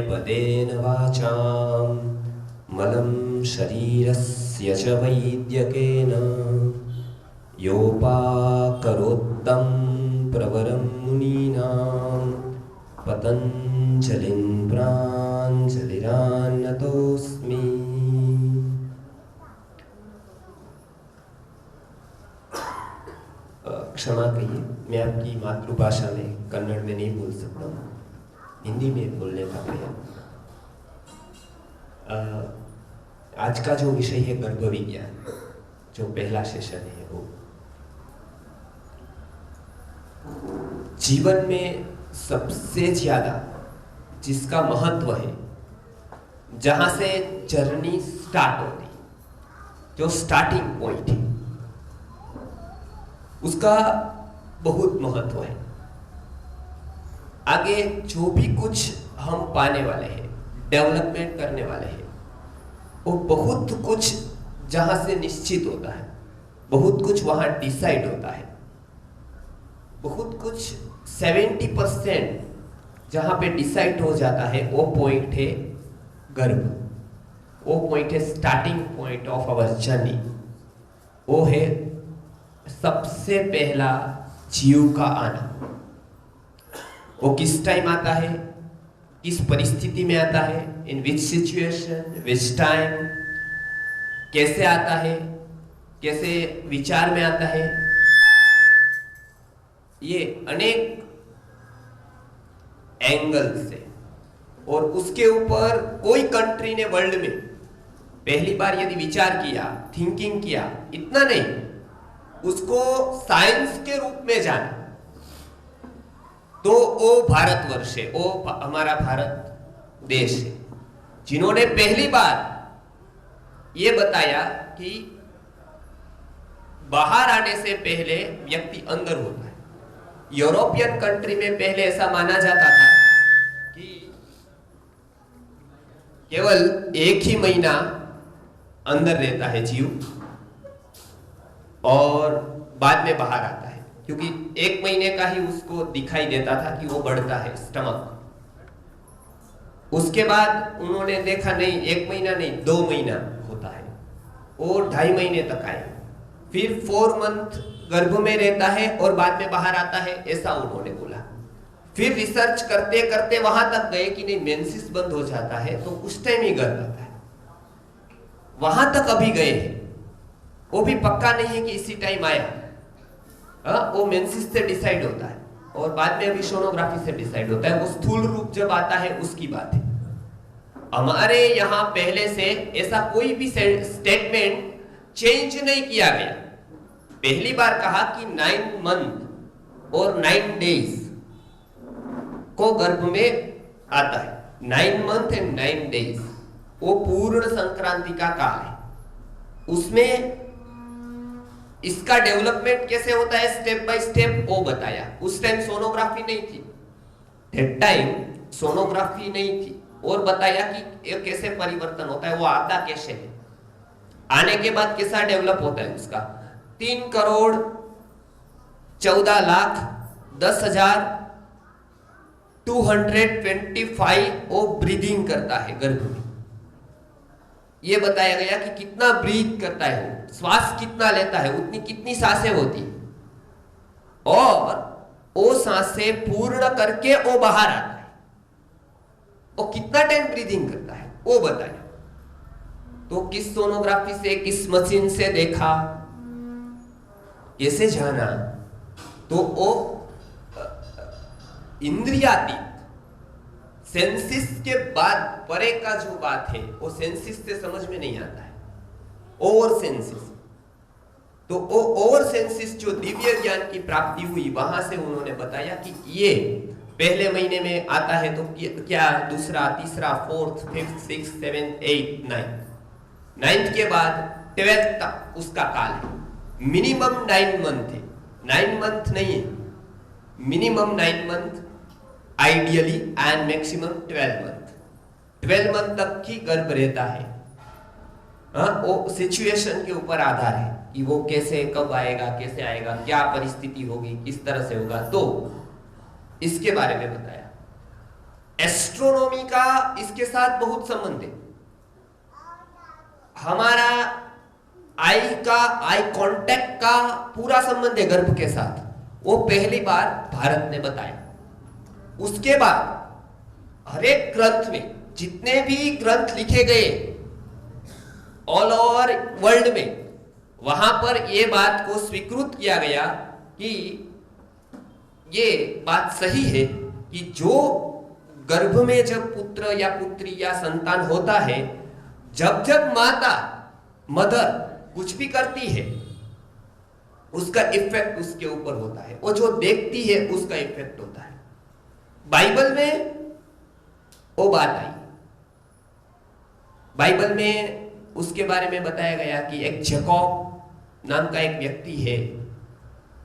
पदेन वाचां मलं शरीरस्य च वैद्यकेन योपाकरोत्तं प्रवरं मुनीनां पतञ्जलिं प्राञ्जलिरान्नतोऽस्मि। क्षमा करिए, मैं आपकी मातृभाषा में कन्नड़ में नहीं बोल सकता हूँ, हिंदी में बोलने का प्रयास। आज का जो विषय है गर्भ विज्ञान, जो पहला सेशन है, वो जीवन में सबसे ज्यादा जिसका महत्व है, जहां से जर्नी स्टार्ट होती, जो स्टार्टिंग पॉइंट है, उसका बहुत महत्व है। आगे जो भी कुछ हम पाने वाले हैं, डेवलपमेंट करने वाले हैं, वो बहुत कुछ जहां से निश्चित होता है, बहुत कुछ वहां डिसाइड होता है, बहुत कुछ 70% जहां पे डिसाइड हो जाता है, वो पॉइंट है गर्भ। वो पॉइंट है starting point of our journey. वो है सबसे पहला जीव का आना। वो किस टाइम आता है, किस परिस्थिति में आता है, इन विच सिचुएशन, विच टाइम, कैसे आता है, कैसे विचार में आता है, ये अनेक एंगल से। और उसके ऊपर कोई कंट्री ने वर्ल्ड में पहली बार यदि विचार किया, थिंकिंग किया, इतना नहीं, उसको साइंस के रूप में जाना, तो वो भारतवर्ष है, वो हमारा भारत देश है, जिन्होंने पहली बार ये बताया कि बाहर आने से पहले व्यक्ति अंदर होता है। यूरोपियन कंट्री में पहले ऐसा माना जाता था कि केवल एक ही महीना अंदर रहता है जीव और बाद में बाहर आता है, क्योंकि एक महीने का ही उसको दिखाई देता था कि वो बढ़ता है स्टमक। उसके बाद उन्होंने देखा नहीं, एक महीना नहीं, 2 महीना होता है, वो 2.5 महीने तक आए, फिर 4 मंथ गर्भ में रहता है और बाद में बाहर आता है, ऐसा उन्होंने बोला। फिर रिसर्च करते करते वहां तक गए कि नहीं, मेंसिस बंद हो जाता है तो उस टाइम ही गर्भ आता है, वहां तक अभी गए हैं। वो भी पक्का नहीं है कि इसी टाइम आया, वो मेंसिस से डिसाइड होता है और बाद में अभी सोनोग्राफी से डिसाइड होता है। वो स्थूल रूप जब आता है उसकी बात है। हमारे यहाँ पहले से ऐसा कोई भी स्टेटमेंट चेंज नहीं किया गया। पहली बार कहा कि 9 मंथ और 9 डेज को गर्भ में आता है। 9 मंथ एंड 9 डेज वो पूर्ण संक्रांति का काल है। उसमें इसका डेवलपमेंट कैसे होता है स्टेप बाय स्टेप वो बताया। उस टाइम सोनोग्राफी नहीं थी, दैट टाइम सोनोग्राफी नहीं थी, और बताया कि ये कैसे परिवर्तन होता है, वो आता कैसे है, आने के बाद कैसा डेवलप होता है उसका। 3,14,10,225 वो ब्रीदिंग करता है गर्भ में। ये बताया गया कि कितना ब्रीथ करता है वो, श्वास कितना लेता है, उतनी कितनी सांसें होती, और वो सांसें पूर्ण करके वो बाहर आता है, वो कितना टाइम ब्रीदिंग करता है वो बताया। तो किस सोनोग्राफी से, किस मशीन से देखा, कैसे जाना, तो वो इंद्रियातीत सेंसिस के बाद परे का जो बात है वो सेंसिस से समझ में नहीं आता है, ओवर सेंसिस। तो वो ओवर सेंसिस जो दिव्य ज्ञान की प्राप्ति हुई, वहां से उन्होंने बताया कि ये पहले महीने में आता है तो क्या दूसरा, तीसरा, 4th, 5th, 6th, 7th, 8th, 9th के बाद 12th तक उसका काल है। मिनिमम 9 मंथ है, 9 मंथ नहीं है, minimum 9 month ideally, and maximum 12 month. 12 month तक ही गर्भ रहता है। वो सिचुएशन के ऊपर आधार है कि वो कैसे, कब आएगा, कैसे आएगा, क्या परिस्थिति होगी, किस तरह से होगा, तो इसके बारे में बताया। एस्ट्रोनॉमी का इसके साथ बहुत संबंध है। हमारा आई कांटेक्ट का पूरा संबंध है गर्भ के साथ। वो पहली बार भारत ने बताया। उसके बाद हर एक ग्रंथ में, जितने भी ग्रंथ लिखे गए ऑल ओवर वर्ल्ड में, वहां पर यह बात को स्वीकृत किया गया कि ये बात सही है कि जो गर्भ में जब पुत्र या पुत्री या संतान होता है, जब जब माता मदर कुछ भी करती है, उसका इफेक्ट उसके ऊपर होता है। वो जो देखती है उसका इफेक्ट होता है। बाइबल में वो बात आई। बाइबल में उसके बारे में बताया गया कि एक जैकब नाम का एक व्यक्ति है,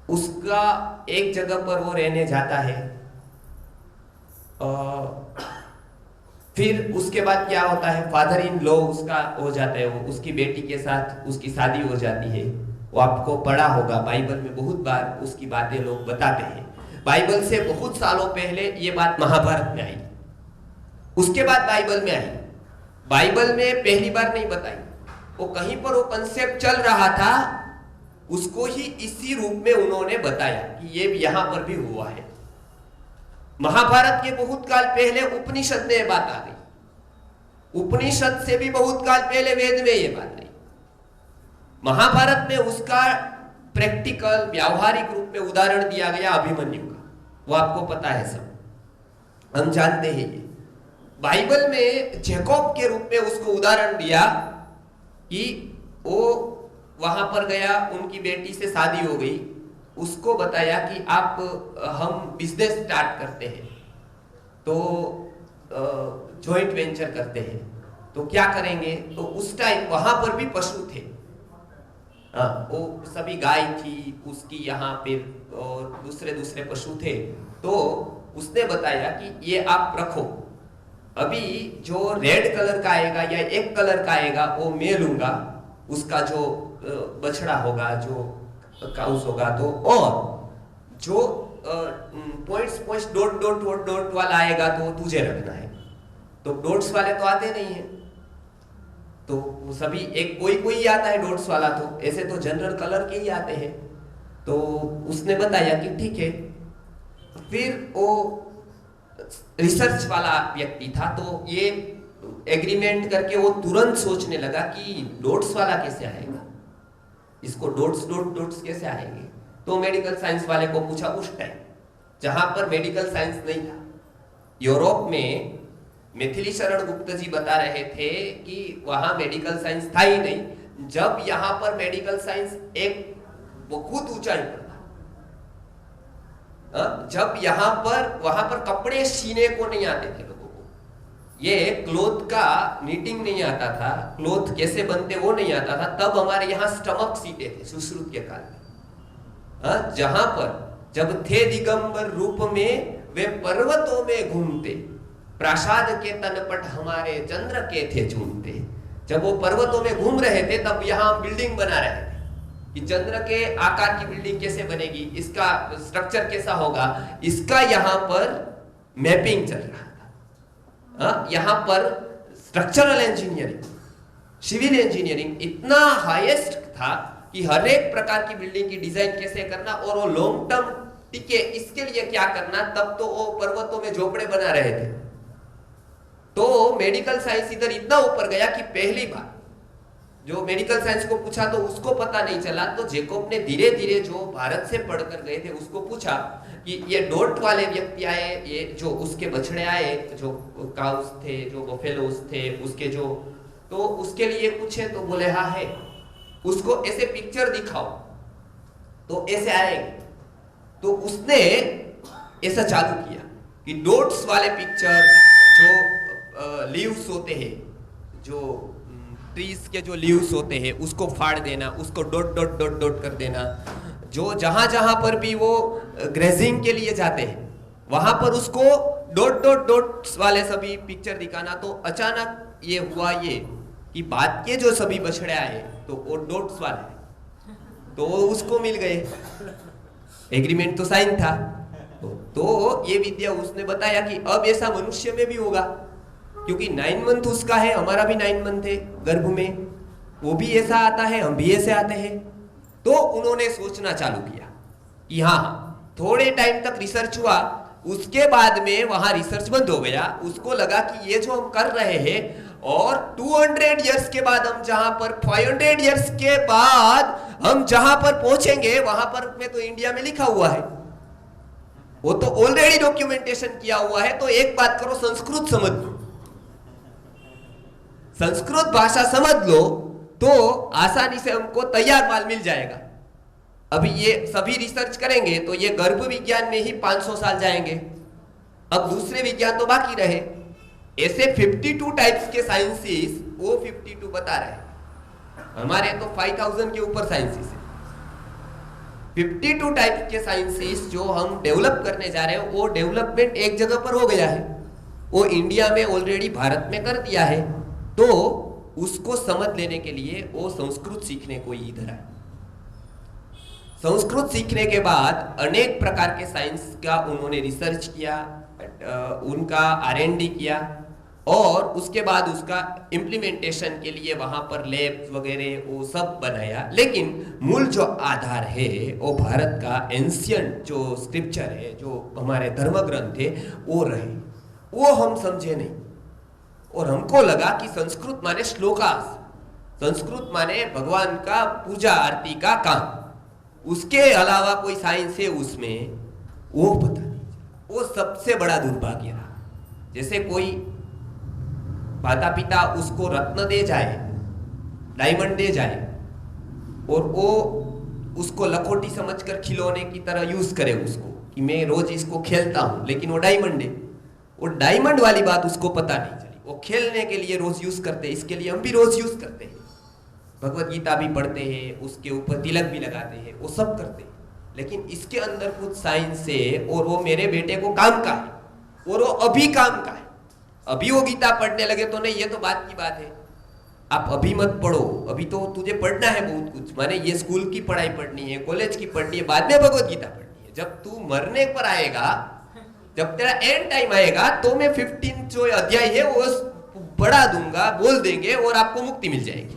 उसका एक जगह पर वो रहने जाता है। फिर उसके बाद क्या होता है, फादर इन लॉ उसका हो जाता है, वो उसकी बेटी के साथ उसकी शादी हो जाती है। वो आपको पढ़ा होगा, बाइबल में बहुत बार उसकी बातें लोग बताते हैं। बाइबल से बहुत सालों पहले ये बात महाभारत में आई, उसके बाद बाइबल में आई। बाइबल में पहली बार नहीं बताई, वो कहीं पर वो कंसेप्ट चल रहा था, उसको ही इसी रूप में उन्होंने बताया कि ये यहां पर भी हुआ है। महाभारत के बहुत काल पहले उपनिषद में ये बात आ गई। उपनिषद से भी बहुत काल पहले वेद में ये बात आई। महाभारत में उसका प्रैक्टिकल व्यावहारिक रूप में उदाहरण दिया गया अभिमन्यु का, वो आपको पता है, सब हम जानते हैं। ये बाइबल में जैकब के रूप में उसको उदाहरण दिया कि वो वहां पर गया, उनकी बेटी से शादी हो गई। उसको बताया कि आप हम बिजनेस स्टार्ट करते हैं, तो जॉइंट वेंचर करते हैं, तो क्या करेंगे। तो उस टाइम वहां पर भी पशु थे, वो सभी गाय थी उसकी यहाँ पे, और दूसरे दूसरे पशु थे। तो उसने बताया कि ये आप रखो, अभी जो रेड कलर का आएगा या एक कलर का आएगा वो मैं लूंगा, उसका जो बछड़ा होगा, जो काउस होगा, तो और जो पॉइंट्स डॉट वाला आएगा तो तुझे रखना है। तो डॉट्स वाले तो आते नहीं है, तो वो सभी एक कोई आता है डॉट्स वाला, तो ऐसे तो जनरल कलर के ही आते हैं। तो उसने बताया कि ठीक है। फिर वो रिसर्च वाला व्यक्ति था, तो ये एग्रीमेंट करके वो तुरंत सोचने लगा कि डॉट्स वाला कैसे आएगा, इसको डॉट्स कैसे आएंगे। तो मेडिकल साइंस वाले को पूछा, उस टाइम जहां पर मेडिकल साइंस नहीं था, यूरोप में मिथिली शरण गुप्त जी बता रहे थे कि वहां मेडिकल साइंस था ही नहीं। जब यहां पर मेडिकल साइंस एक बहुत ऊंचाई पर था, जब वहां पर कपड़े सीने को नहीं आते थे लोगों को, ये क्लोथ का नीटिंग नहीं आता था, क्लोथ कैसे बनते वो नहीं आता था। तब हमारे यहाँ स्टमक सीटे थे सुश्रुत के काल में, जहां पर जब थे दिगंबर रूप में वे पर्वतों में घूमते, प्रासाद के तनपट हमारे चंद्र के थे झूमते। जब वो पर्वतों में घूम रहे थे तब यहाँ बिल्डिंग बना रहे थे कि चंद्र के आकार की बिल्डिंग कैसे बनेगी, इसका स्ट्रक्चर कैसा होगा, इसका यहाँ पर मैपिंग चल रहा था। यहाँ पर स्ट्रक्चरल इंजीनियरिंग, सिविल इंजीनियरिंग इतना हाईएस्ट था कि हर एक प्रकार की बिल्डिंग की डिजाइन कैसे करना और वो लॉन्ग टर्म टिके, इसके लिए क्या करना। तब तो वो पर्वतों में झोपड़े बना रहे थे। तो मेडिकल साइंस इधर इतना ऊपर गया कि पहली बार जो मेडिकल साइंस को पूछा तो उसको पता नहीं चला। तो जैकब ने धीरे धीरे जो भारत से पढ़कर गए थे उसको पूछा कि ये डॉट वाले व्यक्ति आए, ये जो उसके बछड़े आए, जो काउस थे, जो बफेलोस थे, उसके जो, तो उसके लिए पूछे तो बोले हाँ है। उसको ऐसे पिक्चर दिखाओ तो ऐसे आएंगे। तो उसने ऐसा चालू किया कि डॉट्स वाले पिक्चर, जो लीव्स होते हैं, जो ट्रीज के जो लीव्स होते हैं उसको फाड़ देना, उसको डॉट डॉट डॉट डॉट कर देना। जो जहां जहां पर भी वो ग्रेजिंग के लिए जाते हैं वहां पर उसको डॉट डॉट डॉट्स वाले सभी पिक्चर दिखाना। तो अचानक ये हुआ ये कि बाद के जो सभी बछड़े आए तो वो डॉट्स वाले, तो उसको मिल गए। एग्रीमेंट तो साइन था, तो ये विद्या उसने बताया कि अब ऐसा मनुष्य में भी होगा, क्योंकि 9 मंथ उसका है, हमारा भी 9 मंथ है गर्भ में, वो भी ऐसा आता है, हम भी ऐसे आते हैं। तो उन्होंने सोचना चालू किया कि हाँ, थोड़े टाइम तक रिसर्च हुआ, उसके बाद में वहां रिसर्च बंद हो गया। उसको लगा कि ये जो हम कर रहे हैं, और 200 इयर्स के बाद हम जहां पर 500 इयर्स के बाद हम जहां पर पहुंचेंगे, वहां पर में तो इंडिया में लिखा हुआ है, वो तो ऑलरेडी डॉक्यूमेंटेशन किया हुआ है। तो एक बात करो, संस्कृत समझ लो, संस्कृत भाषा समझ लो, तो आसानी से हमको तैयार माल मिल जाएगा। अभी ये सभी रिसर्च करेंगे तो ये गर्भ विज्ञान में ही 500 साल जाएंगे, अब दूसरे विज्ञान तो बाकी रहे। ऐसे 52 टाइप्स के साइंसेस वो 52 बता रहे हैं, हमारे तो 5000 के ऊपर साइंसेस है। 52 टाइप के साइंसेस जो हम डेवलप करने जा रहे हैं, वो डेवलपमेंट एक जगह पर हो गया है, वो इंडिया में ऑलरेडी भारत में कर दिया है। तो उसको समझ लेने के लिए वो संस्कृत सीखने को इधर आए। संस्कृत सीखने के बाद अनेक प्रकार के साइंस का उन्होंने रिसर्च किया, उनका R&D किया, और उसके बाद उसका इम्प्लीमेंटेशन के लिए वहां पर लैब्स वगैरह वो सब बनाया। लेकिन मूल जो आधार है वो भारत का एंशियंट जो स्क्रिप्चर है, जो हमारे धर्म ग्रंथ है, वो रहे, वो हम समझे नहीं। और हमको लगा कि संस्कृत माने श्लोकास, संस्कृत माने भगवान का पूजा आरती का काम, उसके अलावा कोई साइंस है उसमें, वो पता नहीं। वो सबसे बड़ा दुर्भाग्य रहा। जैसे कोई माता पिता उसको रत्न दे जाए, डायमंड दे जाए, और वो उसको लखोटी समझकर खिलौने की तरह यूज करे उसको, कि मैं रोज इसको खेलता हूं, लेकिन वो डायमंड है। वो डायमंड वाली बात उसको पता नहीं चली, वो खेलने के लिए रोज यूज करते हैं, इसके लिए हम भी रोज यूज करते हैं, भगवत गीता भी पढ़ते हैं, उसके ऊपर तिलक भी लगाते हैं, वो सब करते हैं। लेकिन इसके अंदर कुछ साइंस है, और वो मेरे बेटे को काम का है, और वो अभी काम का है। अभी वो गीता पढ़ने लगे तो नहीं, ये तो बात की बात है, आप अभी मत पढ़ो, अभी तो तुझे पढ़ना है बहुत कुछ, माने ये स्कूल की पढ़ाई पढ़नी है, कॉलेज की पढ़नी है, बाद में भगवत गीता पढ़नी है। जब तू मरने पर आएगा, जब तेरा एंड टाइम आएगा, तो मैं 15 जो अध्याय है वो पढ़ा दूंगा, बोल देंगे, और आपको मुक्ति मिल जाएगी।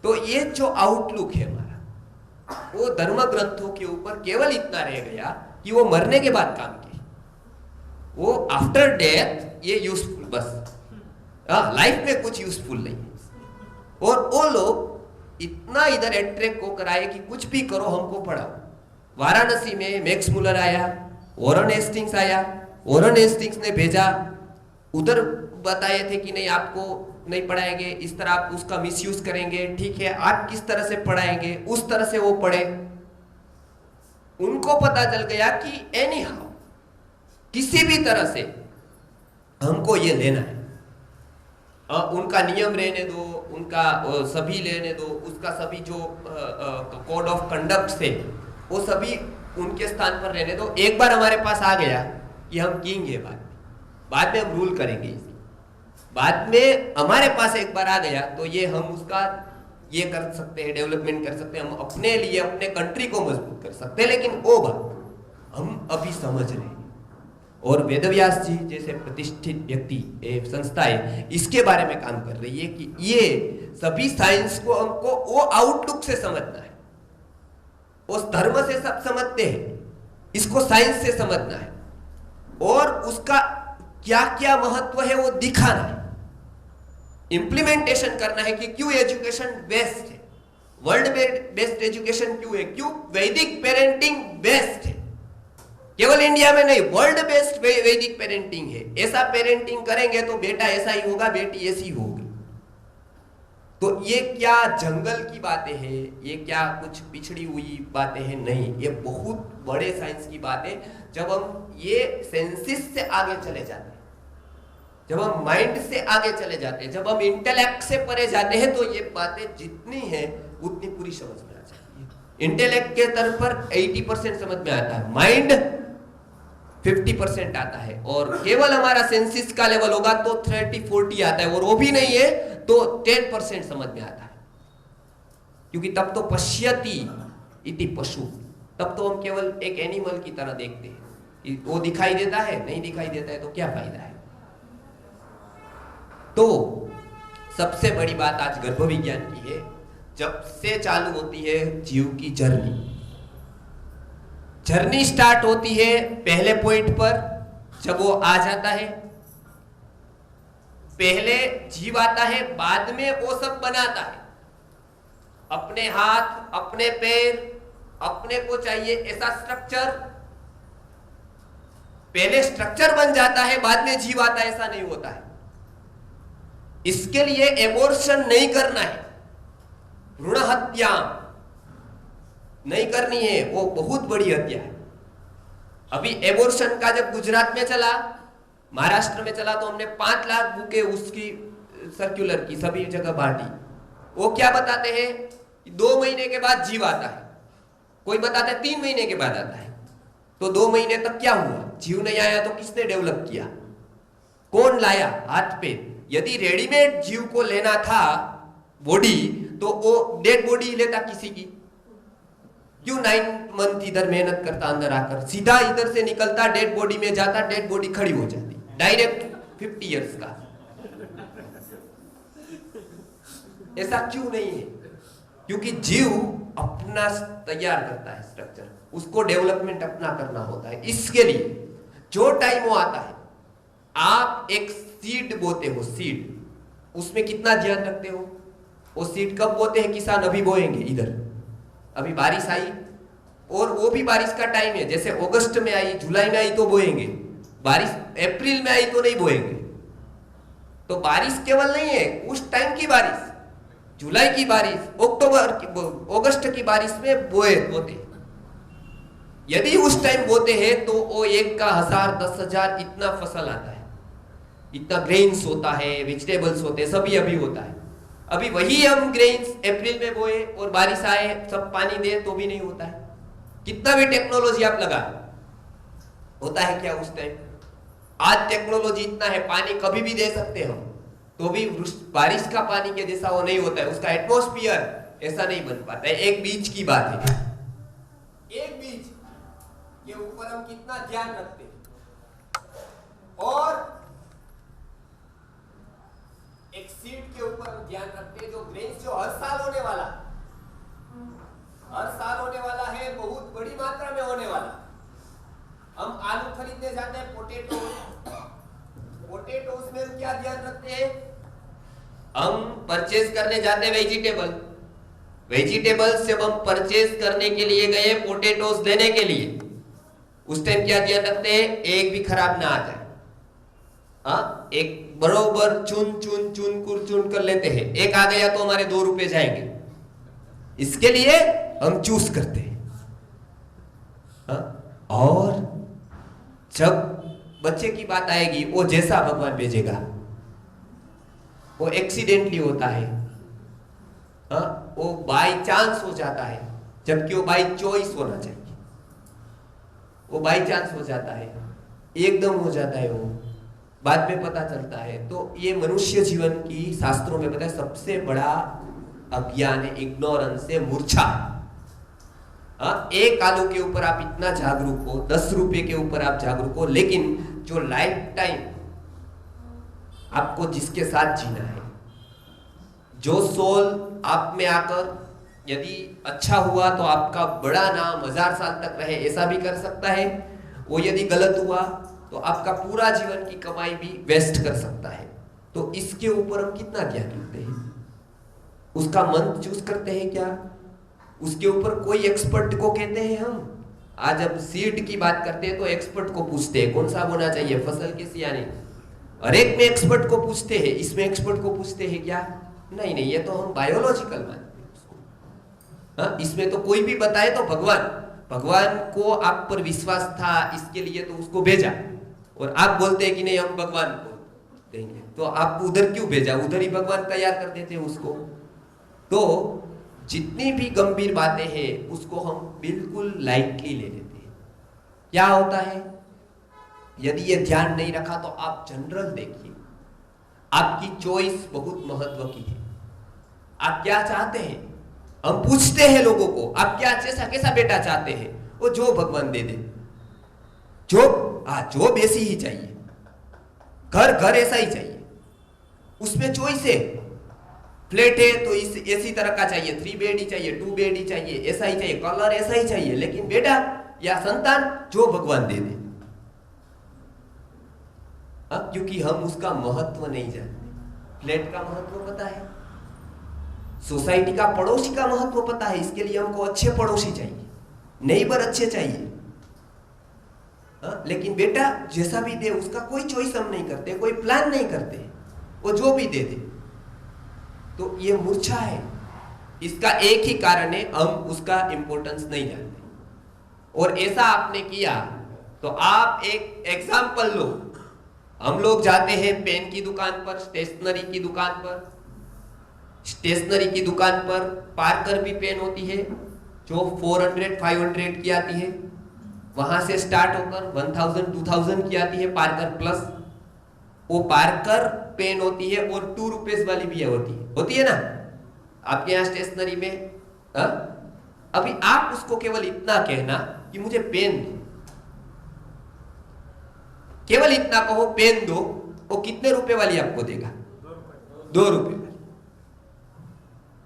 तो ये जो आउटलुक है हमारा, वो धर्म ग्रंथों के ऊपर केवल इतना रह गया कि वो मरने के बाद काम के, वो आफ्टर डेथ ये यूजफुल, बस लाइफ में कुछ यूजफुल नहीं है। और वो लोग इतना इधर अट्रैक्ट होकर आए कि कुछ भी करो, हमको पढ़ाओ। वाराणसी में मैक्स मुलर आया, वॉरेन हेस्टिंग्स आया, वॉरेन हेस्टिंग्स ने भेजा, उधर बताए थे कि नहीं आपको नहीं पढ़ाएंगे, इस तरह आप उसका मिसयूज करेंगे, ठीक है, आप किस तरह से पढ़ाएंगे, उस तरह से वो पढ़े। उनको पता चल गया कि एनी हाउ किसी भी तरह से हमको ये लेना है। उनका नियम रहने दो, उनका सभी लेने दो, उसका सभी जो कोड ऑफ कंडक्ट से वो सभी उनके स्थान पर रहने दो। एक बार हमारे पास आ गया कि हम किंग है, बाद में हम रूल करेंगे, बाद में हमारे पास एक बार आ गया तो ये हम उसका ये कर सकते हैं, डेवलपमेंट कर सकते हैं, हम अपने लिए अपने कंट्री को मजबूत कर सकते हैं। लेकिन वो बात हम अभी समझ रहे हैं, और वेदव्यास जी जैसे प्रतिष्ठित व्यक्ति संस्थाएं इसके बारे में काम कर रही है कि ये सभी साइंस को हमको वो आउटलुक से समझना है। उस धर्म से सब समझते हैं, इसको साइंस से समझना है, और उसका क्या क्या महत्व है वो दिखाना है, इंप्लीमेंटेशन करना है कि क्यों एजुकेशन बेस्ट है, वर्ल्ड बेस्ट एजुकेशन क्यों है, क्यों वैदिक पेरेंटिंग बेस्ट है, केवल इंडिया में नहीं, वर्ल्ड बेस्ट वैदिक पेरेंटिंग है। ऐसा पेरेंटिंग करेंगे तो बेटा ऐसा ही होगा, बेटी ऐसी होगी। तो ये क्या जंगल की बातें हैं, ये क्या कुछ पिछड़ी हुई बातें हैं, नहीं, ये बहुत बड़े साइंस की बात है। जब हम ये सेंसिस से आगे चले जाते हैं, जब हम माइंड से आगे चले जाते हैं, जब हम इंटेलेक्ट से परे जाते हैं, तो ये बातें जितनी है उतनी पूरी समझ में आ जाती है। इंटेलेक्ट के स्तर पर 80% समझ में आता है, माइंड 50% आता है, और केवल हमारा सेंसिस का लेवल होगा तो 30-40 आता है, और वो भी नहीं है तो 10% समझ में आता है। क्योंकि तब तो पश्यति इति पशु, तब तो हम केवल एक एनिमल की तरह देखते हैं। वो दिखाई देता है, नहीं दिखाई देता है तो क्या फायदा है। तो सबसे बड़ी बात आज गर्भ विज्ञान की है, जब से चालू होती है जीव की जर्नी स्टार्ट होती है पहले पॉइंट पर, जब वो आ जाता है। पहले जीव आता है, बाद में वो सब बनाता है, अपने हाथ, अपने पैर, अपने को चाहिए ऐसा स्ट्रक्चर। पहले स्ट्रक्चर बन जाता है, बाद में जीव आता है, ऐसा नहीं होता है। इसके लिए एबॉर्शन नहीं करना है, भ्रूण हत्या नहीं करनी है, वो बहुत बड़ी हत्या है। अभी एबॉर्शन का जब गुजरात में चला, महाराष्ट्र में चला, तो हमने 5 लाख बुके उसकी सर्कुलर की सभी जगह बांटी। वो क्या बताते हैं, 2 महीने के बाद जीव आता है, कोई बताता है 3 महीने के बाद आता है। तो 2 महीने तक क्या हुआ, जीव नहीं आया तो किसने डेवलप किया, कौन लाया हाथ पे। यदि रेडीमेड जीव को लेना था बॉडी, तो वो डेड बॉडी लेता किसी की, क्यों 9 मंथ इधर मेहनत करता, अंदर आकर सीधा इधर से निकलता, डेड बॉडी में जाता, डेड बॉडी खड़ी हो जाती डायरेक्ट 50 इयर्स का। ऐसा क्यों नहीं है, क्योंकि जीव अपना तैयार करता है स्ट्रक्चर, उसको डेवलपमेंट अपना करना होता है। इसके लिए जो टाइम वो आता है, आप एक सीड बोते हो, सीड, उसमें कितना ध्यान रखते हो। वो सीड कब बोते हैं किसान, अभी बोएंगे, इधर अभी बारिश आई और वो भी बारिश का टाइम है, जैसे अगस्त में आई, जुलाई में आई तो बोएंगे, बारिश अप्रैल में आई तो नहीं बोएंगे। तो बारिश केवल नहीं है उस टाइम की बारिश, जुलाई की बारिश, अक्टूबर की, अगस्त की बारिश में बोते। यदि उस टाइम बोते हैं तो वो 1 का 1000 10,000 इतना फसल आता है, इतना ग्रेन्स होता है, वेजिटेबल्स होते हैं, सभी अभी होता है। अभी वही हम ग्रेन्स अप्रैल में बोए और बारिश आए, सब पानी दे तो भी नहीं होता है। कितना भी टेक्नोलॉजी आप लगा, होता है क्या उस टाइम। आज टेक्नोलॉजी इतना है, पानी कभी भी दे सकते हम, तो भी बारिश का पानी के जैसा वो नहीं होता है, उसका एटमॉस्फेयर ऐसा नहीं बन पाता है। एक बीज की बात है, एक बीज के ऊपर हम कितना ध्यान रखते हैं, और एक सीड के ऊपर हम ध्यान रखते हैं, जो ग्रेन्स जो हर साल होने वाला है, बहुत बड़ी मात्रा में होने वाला। हम आलू खरीदने जाते हैं, पोटेटोस में क्या ध्यान रखते हैं, हम परचेज करने जाते हैं वेजिटेबल्स जब हम परचेज करने के लिए गए, पोटेटोस लेने के लिए, उस टाइम क्या ध्यान रखते हैं, एक भी खराब ना आ जाए। एक बरोबर चुन कर लेते हैं, एक आ गया तो हमारे 2 रुपए जाएंगे, इसके लिए हम चूज करते हैं। और जब बच्चे की बात आएगी, वो जैसा भगवान भेजेगा, वो एक्सीडेंटली होता है, वो बाय चांस हो जाता है, जबकि वो बाय चॉइस होना चाहिए। वो बाय चांस हो जाता है, एकदम हो जाता है, वो बाद में पता चलता है। तो ये मनुष्य जीवन की शास्त्रों में बताया सबसे बड़ा अज्ञान है, इग्नोरेंस है, मूर्छा। एक आलू के ऊपर आप इतना जागरूक हो, 10 रुपए के ऊपर आप जागरूक हो, लेकिन जो लाइफ टाइम आपको जिसके साथ जीना है, जो सोल आप में आकर यदि अच्छा हुआ तो आपका बड़ा नाम 1000 साल तक रहे, ऐसा भी कर सकता है। वो यदि गलत हुआ तो आपका पूरा जीवन की कमाई भी वेस्ट कर सकता है। तो इसके ऊपर हम कितना ध्यान रखते हैं, उसका मंत्र चूज करते हैं क्या, उसके ऊपर कोई एक्सपर्ट को कहते हैं हम। आज अब सीड की बात करते हैं तो एक्सपर्ट को पूछते हैं कौन सा बोना चाहिए, फसल कैसी आनी, हर एक में एक्सपर्ट को पूछते हैं, इसमें एक्सपर्ट को पूछते हैं क्या, नहीं, ये तो हम बायोलॉजिकल मानते हैं उसको। इसमें तो कोई भी बताए तो भगवान को आप पर विश्वास था, इसके लिए तो उसको भेजा, और आप बोलते हैं कि नहीं हम भगवान को देंगे, तो आप उधर क्यों भेजा, उधर ही भगवान तैयार कर देते हैं उसको। तो जितनी भी गंभीर बातें हैं उसको हम बिल्कुल लाइटली ले लेते हैं। क्या होता है, यदि ये ध्यान नहीं रखा तो आप जनरल देखिए, आपकी चॉइस बहुत महत्व की है। आप क्या चाहते हैं, हम पूछते हैं लोगों को आप क्या कैसा बेटा चाहते हैं, वो जो भगवान दे दे। जॉब ऐसी ही चाहिए, घर ऐसा ही चाहिए, उसमें चॉइस है। फ्लैट है तो इसी तरह का चाहिए, 3 बेड ही चाहिए, 2 बेड ही चाहिए, ऐसा ही चाहिए, कलर ऐसा ही चाहिए। लेकिन बेटा या संतान जो भगवान दे दे, क्योंकि हम उसका महत्व नहीं जानते। फ्लैट का महत्व पता है, सोसाइटी का, पड़ोसी का महत्व पता है, इसके लिए हमको अच्छे पड़ोसी चाहिए, नेबर अच्छे चाहिए। लेकिन बेटा जैसा भी दे उसका कोई चॉइस हम नहीं करते, कोई प्लान नहीं करते, वो जो भी दे दे। तो ये मूर्छा है, इसका एक ही कारण है, हम उसका इंपॉर्टेंस नहीं जानते। और ऐसा आपने किया तो आप एक एग्जाम्पल लो। हम लोग जाते हैं पेन की दुकान पर, स्टेशनरी की दुकान पर, स्टेशनरी की दुकान पर पार्कर भी पेन होती है जो 400-500 की आती है, वहां से स्टार्ट होकर 1000 2000 की आती है पार्कर प्लस। वो पार्कर पेन होती है और 2 रुपीज वाली भी होती है ना आपके यहाँ स्टेशनरी में। अभी आप उसको केवल इतना कहना कि मुझे पेन दो, केवल इतना कहो पेन दो, वो कितने रुपए वाली आपको देगा? 2 रुपए वाली।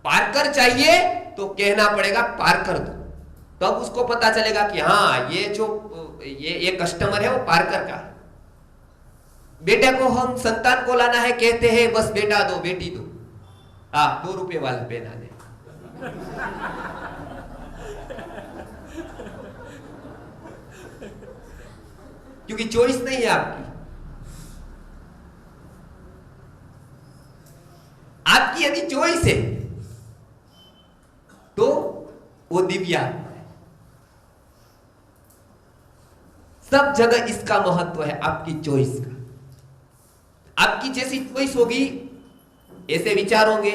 पार्कर चाहिए तो कहना पड़ेगा पार्कर दो, तब उसको पता चलेगा कि हाँ ये कस्टमर है वो पार्कर का है। बेटे को हम संतान को लाना है, कहते हैं बस बेटा दो बेटी दो, 2 रुपए वाला पेन आ दे। क्योंकि चॉइस नहीं है आपकी। आपकी यदि चॉइस है तो वो दिव्या है। सब जगह इसका महत्व है, आपकी चॉइस का। आपकी जैसी चॉइस होगी, ऐसे विचार होंगे,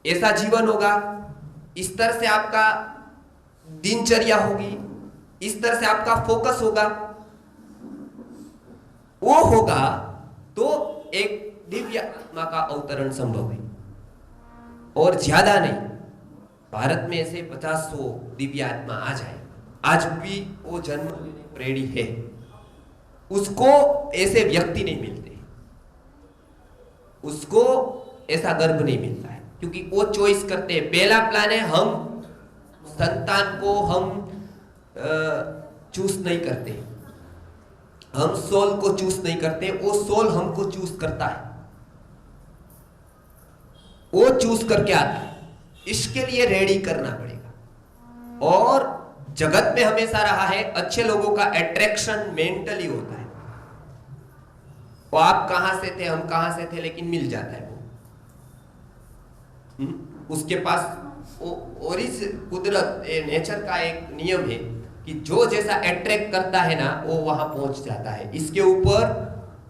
ऐसा जीवन होगा, इस तरह से आपका दिनचर्या होगी, इस तरह से आपका फोकस होगा, वो होगा तो एक दिव्य आत्मा का अवतरण संभव है। और ज्यादा नहीं, भारत में ऐसे 50-100 दिव्य आत्मा आ जाए, आज भी वो जन्म रेडी है, उसको ऐसे व्यक्ति नहीं मिलते, उसको ऐसा गर्भ नहीं मिलता है, क्योंकि वो चॉइस करते हैं। पहला प्लान है हम संतान को हम चूज नहीं करते, हम सोल को चूज नहीं करते, वो सोल हमको चूज करता है, वो चूज करके आता है। इसके लिए रेडी करना पड़ेगा। और जगत में हमेशा रहा है, अच्छे लोगों का अट्रैक्शन मेंटली होता है, वो आप कहां से थे हम कहां से थे, लेकिन मिल जाता है वो। उसके पास और इस कुदरत नेचर का एक नियम है कि जो जैसा अट्रैक्ट करता है ना वो वहां पहुंच जाता है। इसके ऊपर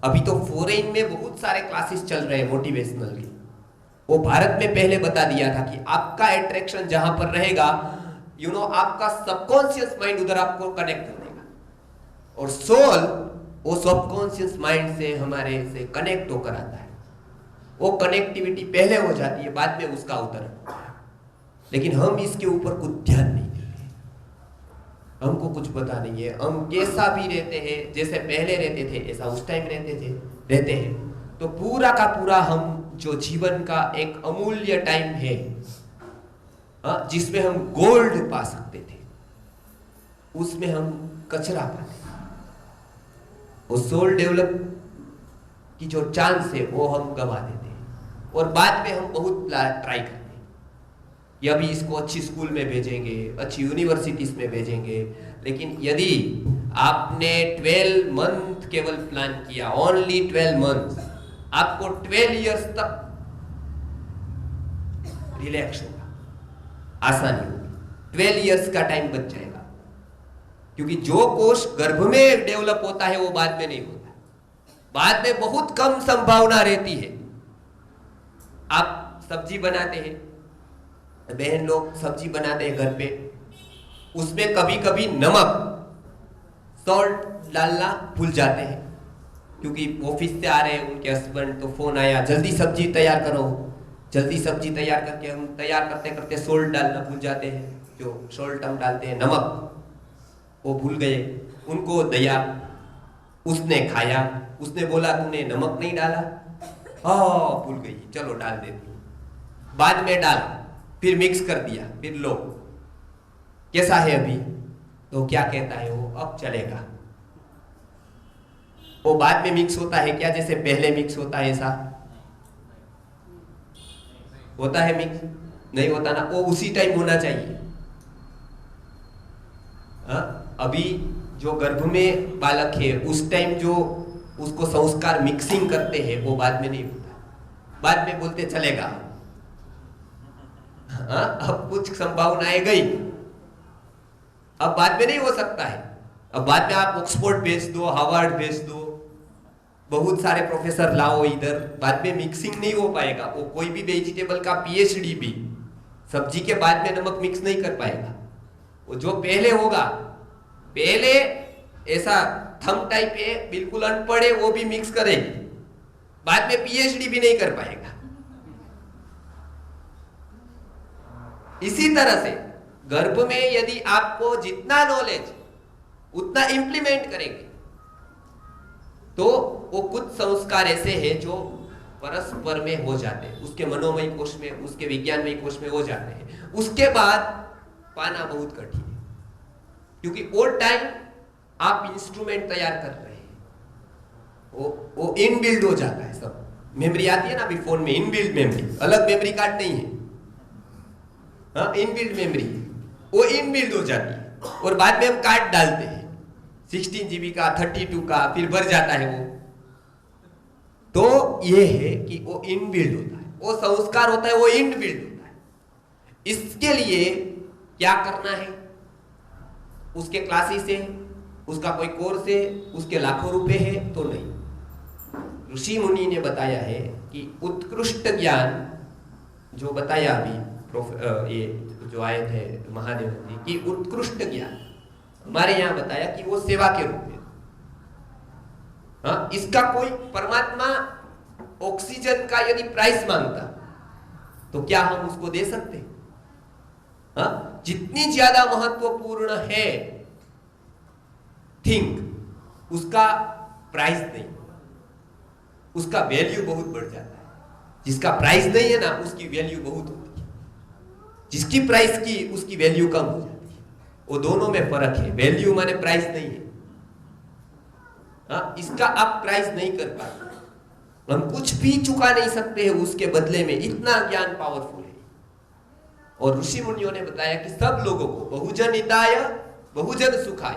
अभी तो फॉरेन में बहुत सारे क्लासेस चल रहे हैं मोटिवेशनल के। वो भारत में पहले बता दिया था कि आपका अट्रैक्शन जहां पर रहेगा, आपका सबकॉन्शियस माइंड उधर आपको कनेक्ट कर देगा, और सोल वो सबकॉन्शियस माइंड से हमारे से कनेक्ट होकर आता है। वो कनेक्टिविटी पहले हो जाती है, बाद में उसका अवतरण। लेकिन हम इसके ऊपर कुछ ध्यान नहीं देते, हमको कुछ पता नहीं है। हम कैसा भी रहते हैं, जैसे पहले रहते थे ऐसा उस टाइम रहते हैं, तो पूरा का पूरा हम जो जीवन का एक अमूल्य टाइम है, जिसमें हम गोल्ड पा सकते थे, उसमें हम कचरा पाते। वो सोल डेवलप की जो चांस है वो हम गवा देते हैं, और बाद में हम बहुत ट्राई करते हैं कि अभी इसको अच्छी स्कूल में भेजेंगे, अच्छी यूनिवर्सिटीज में भेजेंगे। लेकिन यदि आपने 12 मंथ केवल प्लान किया, ओनली 12 मंथ, आपको 12 इयर्स तक रिलैक्स होगा, आसानी होगी, 12 इयर्स का टाइम बच जाएगा। क्योंकि जो कोष गर्भ में डेवलप होता है वो बाद में नहीं होता, बाद में बहुत कम संभावना रहती है। आप सब्जी बनाते हैं, बहन लोग सब्जी बनाते हैं घर पे, उसमें कभी कभी नमक सॉल्ट डालना भूल जाते हैं, क्योंकि ऑफिस से आ रहे हैं उनके हस्बैंड, तो फोन आया जल्दी सब्जी तैयार करो, जल्दी सब्जी तैयार करके हम तैयार करते करते सॉल्ट डालना भूल जाते हैं, जो सॉल्ट हम डालते हैं नमक, वो भूल गए, उनको दया, उसने खाया, उसने बोला तूने नमक नहीं डाला, भूल गई, चलो डाल देती हूं। बाद में डाला, फिर मिक्स कर दिया, फिर लो कैसा है अभी, तो क्या कहता है वो, अब चलेगा। वो बाद में मिक्स होता है क्या जैसे पहले मिक्स होता है, ऐसा होता है मिक्स? नहीं होता ना, वो उसी टाइम होना चाहिए। अभी जो गर्भ में बालक है उस टाइम जो उसको संस्कार मिक्सिंग करते हैं वो बाद में नहीं होता, बाद में बोलते चलेगा। अब कुछ संभावनाएं गई, अब बाद में नहीं हो सकता है। अब बाद में आप ऑक्सफोर्ड भेज दो, हार्वर्ड भेज दो, बहुत सारे प्रोफेसर लाओ इधर, बाद में मिक्सिंग नहीं हो पाएगा। वो कोई भी वेजिटेबल का पीएचडी भी सब्जी के बाद में नमक मिक्स नहीं कर पाएगा। वो जो पहले होगा, पहले ऐसा थंब टाइप है, बिल्कुल अनपढ़ है, वो भी मिक्स करेगी, बाद में पीएचडी भी नहीं कर पाएगा। इसी तरह से गर्भ में यदि आपको जितना नॉलेज उतना इंप्लीमेंट करेंगे तो वो कुछ संस्कार ऐसे हैं जो परस्पर में हो जाते हैं, उसके मनोमय कोश में, उसके विज्ञानमय कोश में हो जाते हैं। उसके बाद पाना बहुत कठिन है, क्योंकि वो टाइम आप इंस्ट्रूमेंट तैयार कर रहे हैं, वो इनबिल्ड हो जाता है। सब मेमोरी आती है ना अभी फोन में, इनबिल्ड मेमोरी, अलग मेमोरी कार्ड नहीं है, हाँ इनबिल्ड मेमोरी, वो इनबिल्ड हो जाती है। और बाद में हम कार्ड डालते हैं 16 GB का, 32 का, फिर भर जाता है वो। तो ये है कि वो इनबिल्ड होता है, वो संस्कार होता है, वो इनबिल्ड होता है। इसके लिए क्या करना है, उसके क्लासेस है, उसका कोई कोर्स है, उसके लाखों रुपए है तो नहीं। ऋषि मुनि ने बताया है कि उत्कृष्ट ज्ञान जो बताया अभी ये जो आए थे महादेव जी की, उत्कृष्ट ज्ञान हमारे यहाँ बताया कि वो सेवा के रूप में। हाँ, इसका कोई परमात्मा ऑक्सीजन का यदि प्राइस मांगता तो क्या हम उसको दे सकते? हाँ, जितनी ज्यादा महत्वपूर्ण है थिंक, उसका प्राइस नहीं, उसका वैल्यू बहुत बढ़ जाता है। जिसका प्राइस नहीं है ना, उसकी वैल्यू बहुत होती है, जिसकी प्राइस की उसकी वैल्यू कम हो जाती है। वो दोनों में फर्क है, वैल्यू माने प्राइस नहीं है। हाँ, इसका आप प्राइस नहीं कर पाते, हम कुछ भी चुका नहीं सकते हैं उसके बदले में, इतना ज्ञान पावरफुल है। और ऋषि मुनियों ने बताया कि सब लोगों को बहुजन हिताय बहुजन सुखाय,